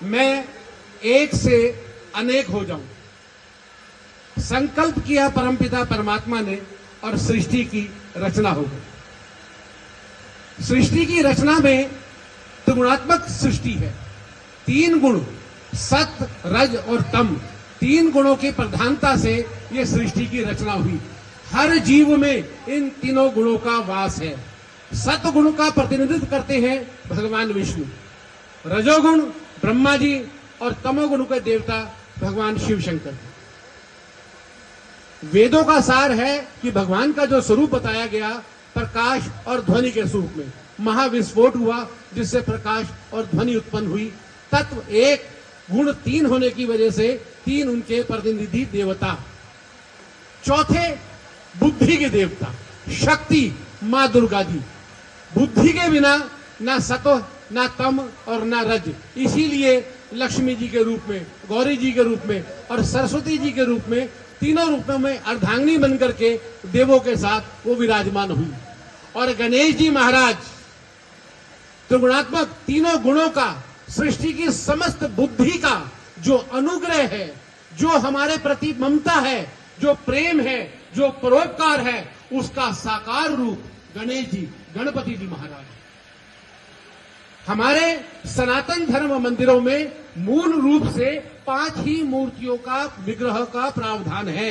मैं एक से अनेक हो जाऊं। संकल्प किया परमपिता परमात्मा ने और सृष्टि की रचना हो गई। सृष्टि की रचना में त्रिगुणात्मक सृष्टि है। 3 गुण सत, रज और तम, 3 गुणों की प्रधानता से यह सृष्टि की रचना हुई। हर जीव में इन तीनों गुणों का वास है। सत गुण का प्रतिनिधित्व करते हैं भगवान विष्णु, रजोगुण ब्रह्मा जी और तमोगुण के देवता भगवान शिव शंकर। वेदों का सार है कि भगवान का जो स्वरूप बताया गया प्रकाश और ध्वनि के स्वरूप में, महाविस्फोट हुआ जिससे प्रकाश और ध्वनि उत्पन्न हुई। तत्व एक, गुण 3 होने की वजह से 3 उनके प्रतिनिधि देवता। चौथे बुद्धि के देवता शक्ति मां दुर्गा जी। बुद्धि के बिना ना सतो ना तम और ना रज, इसीलिए लक्ष्मी जी के रूप में, गौरी जी के रूप में और सरस्वती जी के रूप में, तीनों रूपों में अर्धांगिनी बनकर के देवों के साथ वो विराजमान हुई। और गणेश जी महाराज त्रिगुणात्मक तीनों गुणों का, सृष्टि की समस्त बुद्धि का जो अनुग्रह है, जो हमारे प्रति ममता है, जो प्रेम है, जो परोपकार है, उसका साकार रूप गणेश जी, गणपति जी महाराज। हमारे सनातन धर्म मंदिरों में मूल रूप से 5 ही मूर्तियों का विग्रह का प्रावधान है।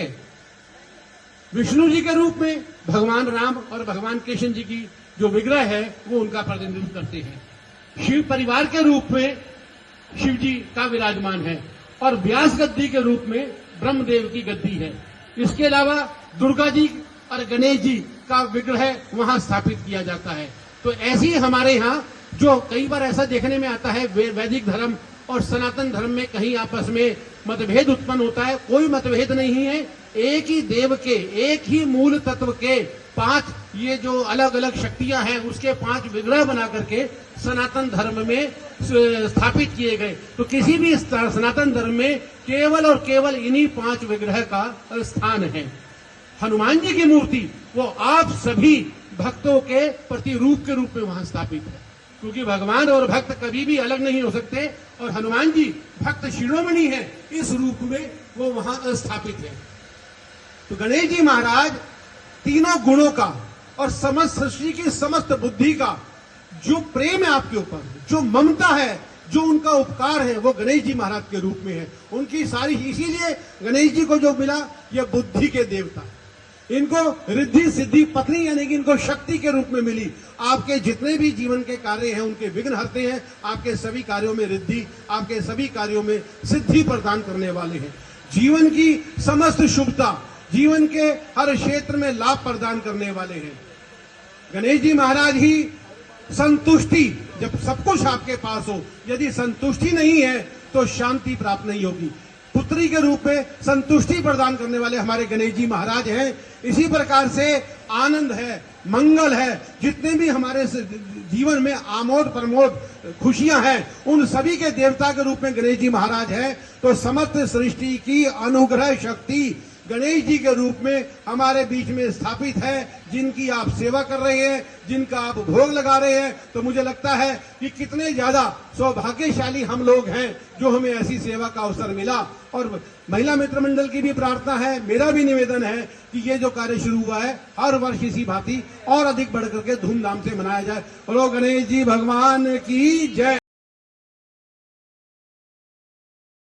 विष्णु जी के रूप में भगवान राम और भगवान कृष्ण जी की जो विग्रह है वो उनका प्रतिनिधित्व करते हैं। शिव परिवार के रूप में शिव जी का विराजमान है और व्यास गद्दी के रूप में ब्रह्मदेव की गद्दी है। इसके अलावा दुर्गा जी और गणेश जी का विग्रह वहां स्थापित किया जाता है। तो ऐसे ही हमारे यहाँ जो कई बार ऐसा देखने में आता है, वैदिक धर्म और सनातन धर्म में कहीं आपस में मतभेद उत्पन्न होता है। कोई मतभेद नहीं है। एक ही देव के, एक ही मूल तत्व के 5 ये जो अलग अलग शक्तियां हैं उसके 5 विग्रह बना करके सनातन धर्म में स्थापित किए गए। तो किसी भी सनातन धर्म में केवल और केवल इन्हीं 5 विग्रह का स्थान है। हनुमान जी की मूर्ति वो आप सभी भक्तों के प्रतिरूप के रूप में वहां स्थापित है, क्योंकि भगवान और भक्त कभी भी अलग नहीं हो सकते और हनुमान जी भक्त शिरोमणि है, इस रूप में वो वहां स्थापित है। तो गणेश जी महाराज तीनों गुणों का और समस्त सृष्टि की समस्त बुद्धि का जो प्रेम है आपके ऊपर, जो ममता है, जो उनका उपकार है, वो गणेश जी महाराज के रूप में है। उनकी सारी, इसीलिए गणेश जी को जो मिला यह बुद्धि के देवता, इनको रिद्धि सिद्धि पत्नी यानी कि इनको शक्ति के रूप में मिली। आपके जितने भी जीवन के कार्य हैं उनके विघ्न हरते हैं, आपके सभी कार्यों में रिद्धि, आपके सभी कार्यों में सिद्धि प्रदान करने वाले हैं। जीवन की समस्त शुभता, जीवन के हर क्षेत्र में लाभ प्रदान करने वाले हैं। गणेश जी महाराज ही संतुष्टि, जब सब कुछ आपके पास हो, यदि संतुष्टि नहीं है तो शांति प्राप्त नहीं होगी। पुत्री के रूप में संतुष्टि प्रदान करने वाले हमारे गणेश जी महाराज हैं। इसी प्रकार से आनंद है, मंगल है, जितने भी हमारे जीवन में आमोद प्रमोद खुशियां हैं, उन सभी के देवता के रूप में गणेश जी महाराज हैं। तो समस्त सृष्टि की अनुग्रह शक्ति गणेश जी के रूप में हमारे बीच में स्थापित है, जिनकी आप सेवा कर रहे हैं, जिनका आप भोग लगा रहे हैं। तो मुझे लगता है कि कितने ज्यादा सौभाग्यशाली हम लोग हैं जो हमें ऐसी सेवा का अवसर मिला। और महिला मित्र मंडल की भी प्रार्थना है, मेरा भी निवेदन है कि ये जो कार्य शुरू हुआ है हर वर्ष इसी भांति और अधिक बढ़ करके धूमधाम से मनाया जाए। बोलो गणेश जी भगवान की जय।